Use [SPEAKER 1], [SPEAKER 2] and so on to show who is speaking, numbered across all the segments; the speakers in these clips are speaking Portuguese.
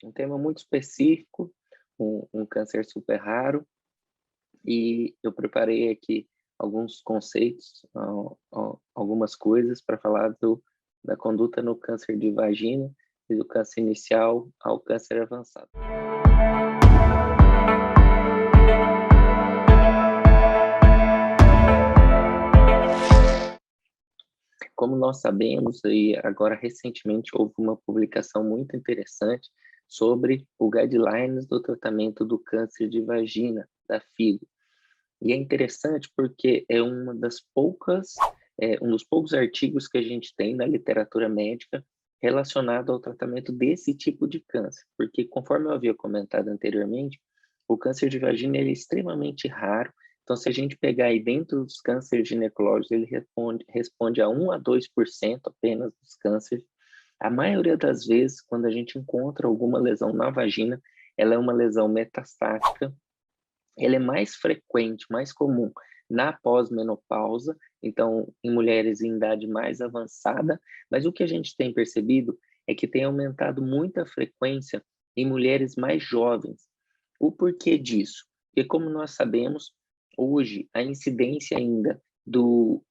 [SPEAKER 1] um tema muito específico, um câncer super raro, e eu preparei aqui alguns conceitos, algumas coisas para falar da conduta no câncer de vagina, e do câncer inicial ao câncer avançado. Como nós sabemos, e agora recentemente houve uma publicação muito interessante sobre o guidelines do tratamento do câncer de vagina, da FIGO. E é interessante porque é um dos poucos artigos que a gente tem na literatura médica relacionado ao tratamento desse tipo de câncer, porque conforme eu havia comentado anteriormente, o câncer de vagina ele é extremamente raro. Então, se a gente pegar aí dentro dos cânceres ginecológicos, ele responde a 1 a 2% apenas dos cânceres. A maioria das vezes, quando a gente encontra alguma lesão na vagina, ela é uma lesão metastática. Ele é mais frequente, mais comum na pós-menopausa, então em mulheres em idade mais avançada, mas o que a gente tem percebido é que tem aumentado muito a frequência em mulheres mais jovens. O porquê disso? Porque como nós sabemos, hoje a incidência ainda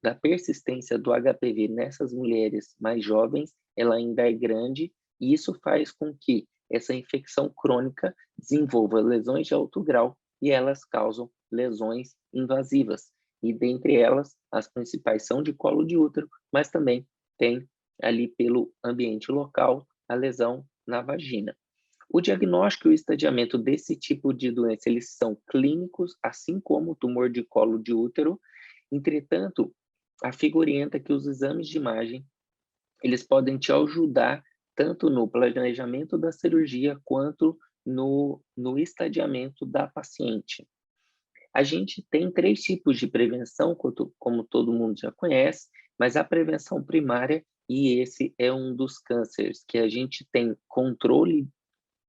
[SPEAKER 1] da persistência do HPV nessas mulheres mais jovens, ela ainda é grande, e isso faz com que essa infecção crônica desenvolva lesões de alto grau e elas causam lesões invasivas. E dentre elas, as principais são de colo de útero, mas também tem ali pelo ambiente local a lesão na vagina. O diagnóstico e o estadiamento desse tipo de doença, eles são clínicos, assim como o tumor de colo de útero. Entretanto, a FIGO orienta que os exames de imagem, eles podem te ajudar tanto no planejamento da cirurgia quanto no estadiamento da paciente. A gente tem 3 tipos de prevenção, como todo mundo já conhece, mas a prevenção primária, e esse é um dos cânceres que a gente tem controle,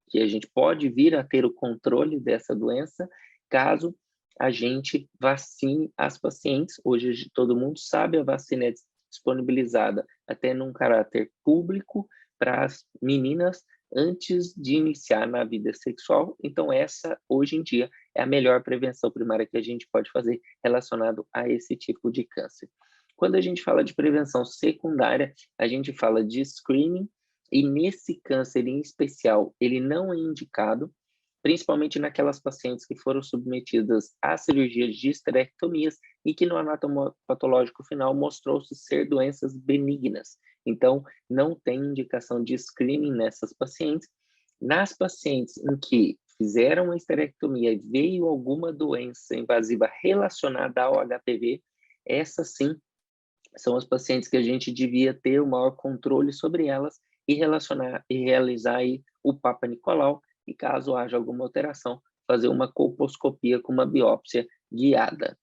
[SPEAKER 1] que a gente pode vir a ter o controle dessa doença, caso a gente vacine as pacientes. Hoje todo mundo sabe, a vacina é disponibilizada até num caráter público para as meninas antes de iniciar na vida sexual. Então essa, hoje em dia, é a melhor prevenção primária que a gente pode fazer relacionado a esse tipo de câncer. Quando a gente fala de prevenção secundária, a gente fala de screening, e nesse câncer em especial, ele não é indicado, principalmente naquelas pacientes que foram submetidas a cirurgias de esterectomias e que no anatomopatológico final mostrou-se ser doenças benignas. Então, não tem indicação de screening nessas pacientes. Nas pacientes em que fizeram uma esterectomia e veio alguma doença invasiva relacionada ao HPV, essas sim são as pacientes que a gente devia ter o maior controle sobre elas e relacionar e realizar aí o Papa Nicolau, e caso haja alguma alteração, fazer uma colposcopia com uma biópsia guiada.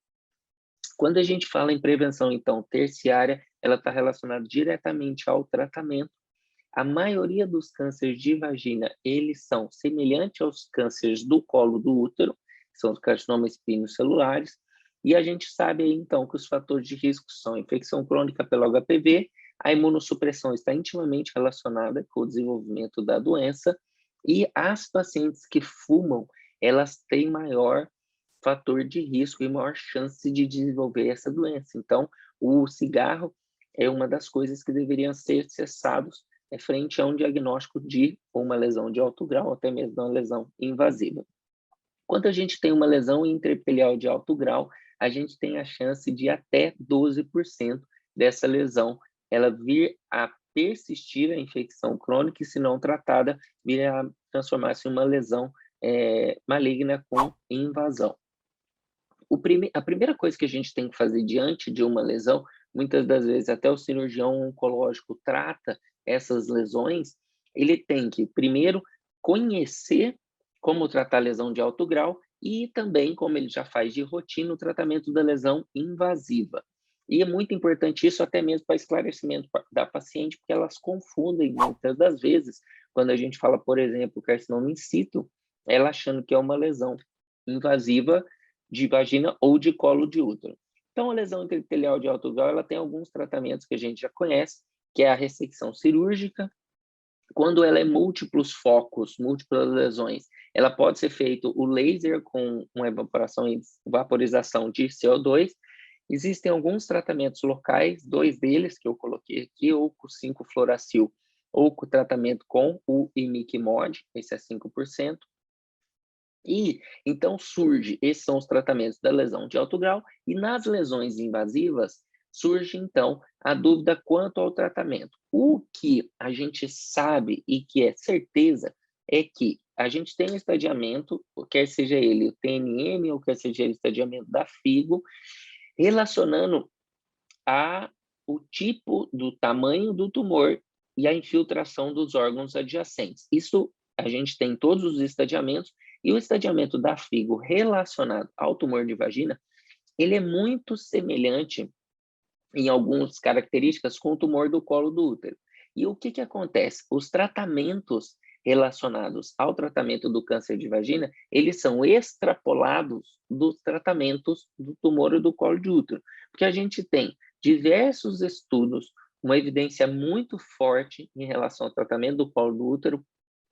[SPEAKER 1] Quando a gente fala em prevenção, então, terciária, ela está relacionada diretamente ao tratamento. A maioria dos cânceres de vagina, eles são semelhantes aos cânceres do colo do útero, que são os carcinomas espinocelulares, e a gente sabe aí, então, que os fatores de risco são a infecção crônica pelo HPV, a imunossupressão está intimamente relacionada com o desenvolvimento da doença, e as pacientes que fumam, elas têm maior fator de risco e maior chance de desenvolver essa doença. Então, o cigarro é uma das coisas que deveriam ser cessados frente a um diagnóstico de uma lesão de alto grau, até mesmo uma lesão invasiva. Quando a gente tem uma lesão intraepitelial de alto grau, a gente tem a chance de até 12% dessa lesão ela vir a persistir a infecção crônica e, se não tratada, vir a transformar-se em uma lesão maligna com invasão. A primeira coisa que a gente tem que fazer diante de uma lesão, muitas das vezes até o cirurgião oncológico trata essas lesões, ele tem que, primeiro, conhecer como tratar a lesão de alto grau e também, como ele já faz de rotina, o tratamento da lesão invasiva. E é muito importante isso até mesmo para esclarecimento da paciente, porque elas confundem muitas das vezes, quando a gente fala, por exemplo, carcinoma in situ, ela achando que é uma lesão invasiva de vagina ou de colo de útero. Então, a lesão intraepitelial de alto grau, ela tem alguns tratamentos que a gente já conhece, que é a ressecção cirúrgica, Quando ela é múltiplos focos, múltiplas lesões, ela pode ser feito o laser com uma evaporação e vaporização de CO2. Existem alguns tratamentos locais, 2 deles que eu coloquei aqui, ou com 5-fluoracil, ou com tratamento com o imiquimod, esse é 5%. E então surge, esses são os tratamentos da lesão de alto grau, e nas lesões invasivas surge então a dúvida quanto ao tratamento. O que a gente sabe e que é certeza é que a gente tem um estadiamento, quer seja ele o TNM ou quer seja ele o estadiamento da FIGO, relacionando o tipo do tamanho do tumor e a infiltração dos órgãos adjacentes. Isso a gente tem em todos os estadiamentos, e o estadiamento da FIGO relacionado ao tumor de vagina, ele é muito semelhante em algumas características com o tumor do colo do útero. E o que acontece? Os tratamentos relacionados ao tratamento do câncer de vagina, eles são extrapolados dos tratamentos do tumor do colo de útero, porque a gente tem diversos estudos, uma evidência muito forte em relação ao tratamento do colo do útero,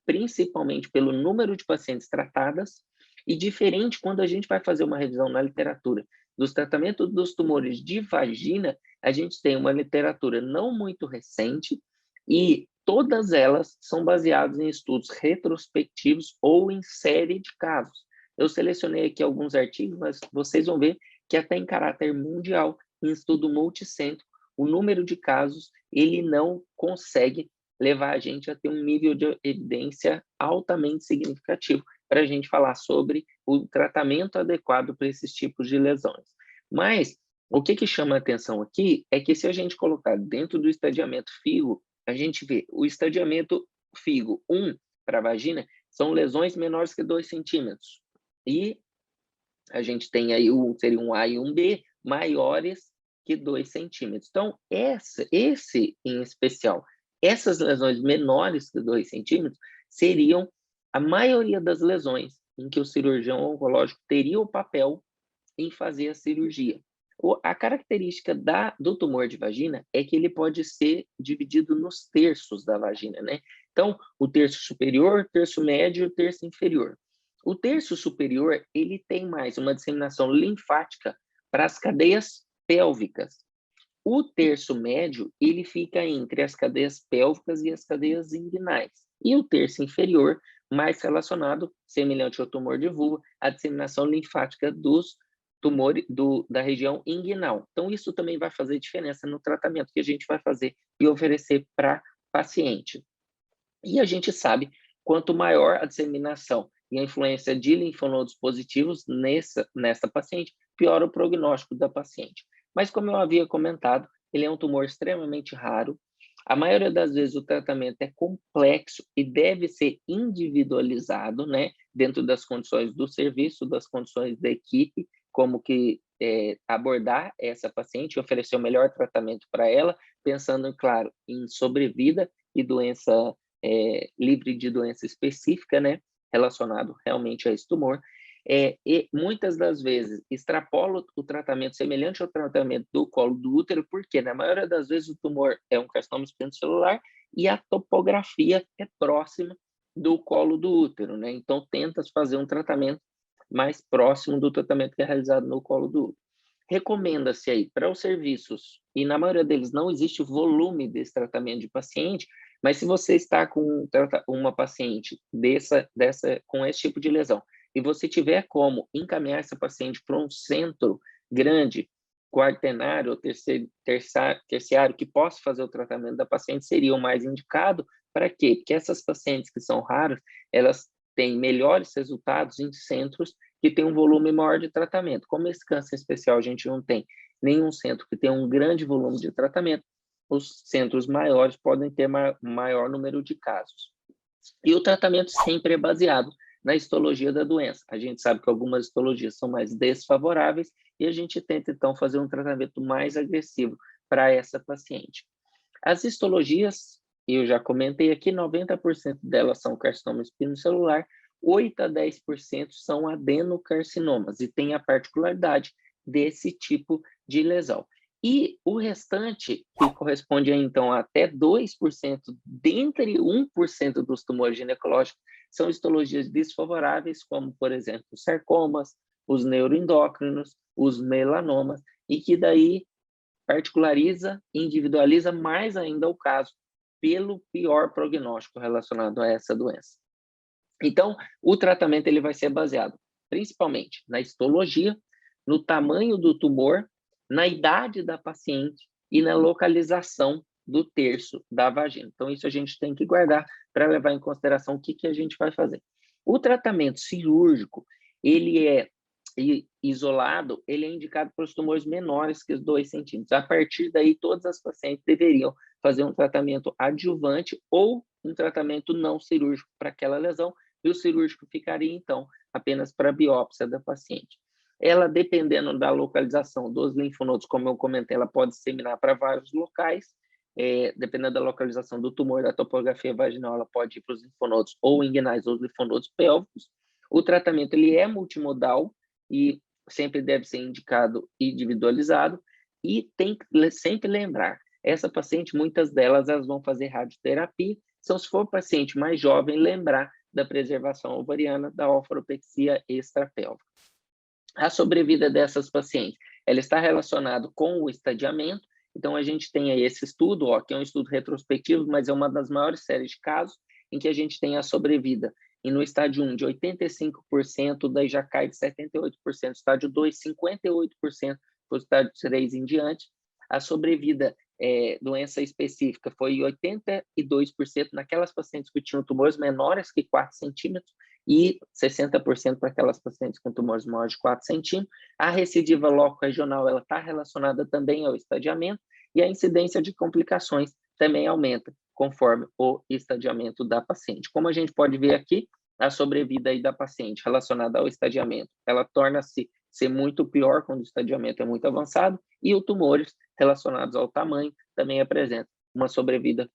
[SPEAKER 1] principalmente pelo número de pacientes tratadas, e diferente quando a gente vai fazer uma revisão na literatura dos tratamentos dos tumores de vagina, a gente tem uma literatura não muito recente e todas elas são baseadas em estudos retrospectivos ou em série de casos. Eu selecionei aqui alguns artigos, mas vocês vão ver que até em caráter mundial, em estudo multicêntrico, o número de casos, ele não consegue levar a gente a ter um nível de evidência altamente significativo para a gente falar sobre o tratamento adequado para esses tipos de lesões. Mas o que chama a atenção aqui é que se a gente colocar dentro do estadiamento FIGO, a gente vê o estadiamento FIGO 1 para a vagina são lesões menores que 2 centímetros. E a gente tem aí seria um A e um B maiores que 2 centímetros. Então, esse em especial, essas lesões menores que 2 centímetros seriam a maioria das lesões em que o cirurgião oncológico teria o papel em fazer a cirurgia. A característica do tumor de vagina é que ele pode ser dividido nos terços da vagina, né? Então, o terço superior, terço médio e o terço inferior. O terço superior, ele tem mais uma disseminação linfática para as cadeias pélvicas. O terço médio, ele fica entre as cadeias pélvicas e as cadeias inguinais. E o terço inferior, mais relacionado, semelhante ao tumor de vulva, à disseminação linfática dos tumores da região inguinal. Então, isso também vai fazer diferença no tratamento que a gente vai fazer e oferecer para paciente. E a gente sabe, quanto maior a disseminação e a influência de linfonodos positivos nessa paciente, pior o prognóstico da paciente. Mas, como eu havia comentado, ele é um tumor extremamente raro. A maioria das vezes o tratamento é complexo e deve ser individualizado, né, dentro das condições do serviço, das condições da equipe, como que abordar essa paciente e oferecer o melhor tratamento para ela, pensando, claro, em sobrevida e doença livre de doença específica, né, relacionado realmente a esse tumor. E muitas das vezes extrapola o tratamento semelhante ao tratamento do colo do útero, porque na maioria das vezes o tumor é um carcinoma espinocelular e a topografia é próxima do colo do útero, né? Então tenta fazer um tratamento mais próximo do tratamento que é realizado no colo do útero. Recomenda-se aí para os serviços, e na maioria deles não existe volume desse tratamento de paciente, mas se você está com uma paciente com esse tipo de lesão, e você tiver como encaminhar essa paciente para um centro grande, quaternário ou terciário, que possa fazer o tratamento da paciente, seria o mais indicado. Para quê? Porque essas pacientes que são raras, elas têm melhores resultados em centros que têm um volume maior de tratamento. Como esse câncer especial a gente não tem nenhum centro que tem um grande volume de tratamento, os centros maiores podem ter maior número de casos. E o tratamento sempre é baseado na histologia da doença. A gente sabe que algumas histologias são mais desfavoráveis e a gente tenta, então, fazer um tratamento mais agressivo para essa paciente. As histologias, eu já comentei aqui, 90% delas são carcinoma espinocelular, 8 a 10% são adenocarcinomas, e tem a particularidade desse tipo de lesão. E o restante, que corresponde a, então, a até 2%, dentre 1% dos tumores ginecológicos, são histologias desfavoráveis, como, por exemplo, os sarcomas, os neuroendócrinos, os melanomas, e que daí particulariza, individualiza mais ainda o caso, pelo pior prognóstico relacionado a essa doença. Então, o tratamento ele vai ser baseado principalmente na histologia, no tamanho do tumor, na idade da paciente e na localização do terço da vagina. Então, isso a gente tem que guardar para levar em consideração o que a gente vai fazer. O tratamento cirúrgico, ele é isolado, ele é indicado para os tumores menores que os 2 centímetros. A partir daí, todas as pacientes deveriam fazer um tratamento adjuvante ou um tratamento não cirúrgico para aquela lesão, e o cirúrgico ficaria, então, apenas para a biópsia da paciente. Ela, dependendo da localização dos linfonodos, como eu comentei, ela pode disseminar para vários locais, dependendo da localização do tumor, da topografia vaginal, ela pode ir para os linfonodos ou inguinais ou os linfonodos pélvicos. O tratamento ele é multimodal e sempre deve ser indicado individualizado, e tem que sempre lembrar, essa paciente, muitas delas, elas vão fazer radioterapia, então, se for paciente mais jovem, lembrar da preservação ovariana, da oforopexia extrapélvica. A sobrevida dessas pacientes, ela está relacionada com o estadiamento, então a gente tem aí esse estudo, que é um estudo retrospectivo, mas é uma das maiores séries de casos, em que a gente tem a sobrevida, e no estágio 1 de 85%, daí já cai de 78%, estágio 2, 58%, para o estágio 3 em diante. A sobrevida doença específica foi 82% naquelas pacientes que tinham tumores menores que 4 centímetros e 60% para aquelas pacientes com tumores maiores de 4 centímetros. A recidiva loco-regional ela está relacionada também ao estadiamento, e a incidência de complicações também aumenta conforme o estadiamento da paciente. Como a gente pode ver aqui, a sobrevida aí da paciente relacionada ao estadiamento, ela torna-se ser muito pior quando o estadiamento é muito avançado, e os tumores relacionados ao tamanho também apresentam uma sobrevida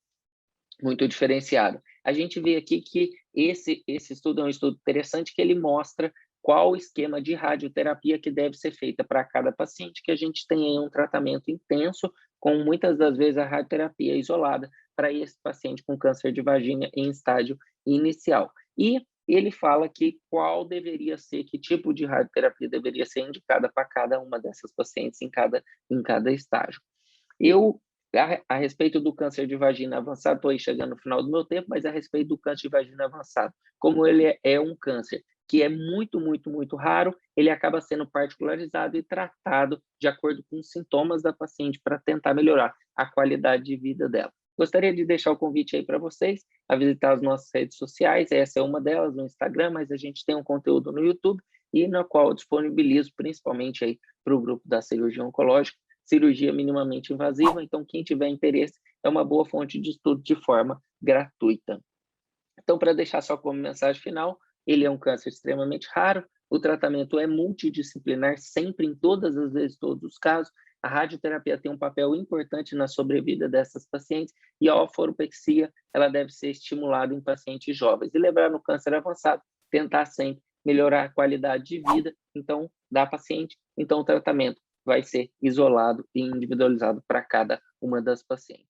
[SPEAKER 1] muito diferenciada. A gente vê aqui que esse estudo é um estudo interessante, que ele mostra qual o esquema de radioterapia que deve ser feita para cada paciente, que a gente tenha um tratamento intenso, com muitas das vezes a radioterapia isolada para esse paciente com câncer de vagina em estágio inicial. E ele fala que qual deveria ser, que tipo de radioterapia deveria ser indicada para cada uma dessas pacientes em cada estágio. A respeito do câncer de vagina avançado, estou aí chegando no final do meu tempo, mas a respeito do câncer de vagina avançado, como ele é um câncer que é muito, muito, muito raro, ele acaba sendo particularizado e tratado de acordo com os sintomas da paciente para tentar melhorar a qualidade de vida dela. Gostaria de deixar o convite aí para vocês a visitar as nossas redes sociais, essa é uma delas, no Instagram, mas a gente tem um conteúdo no YouTube, e na qual eu disponibilizo principalmente aí para o grupo da cirurgia oncológica, cirurgia minimamente invasiva, então quem tiver interesse é uma boa fonte de estudo de forma gratuita. Então, para deixar só como mensagem final, ele é um câncer extremamente raro, o tratamento é multidisciplinar, sempre, em todas as vezes, todos os casos. A radioterapia tem um papel importante na sobrevida dessas pacientes, e a oforopexia ela deve ser estimulada em pacientes jovens. E lembrar, no câncer avançado, tentar sempre melhorar a qualidade de vida, então, da paciente, então o tratamento vai ser isolado e individualizado para cada uma das pacientes.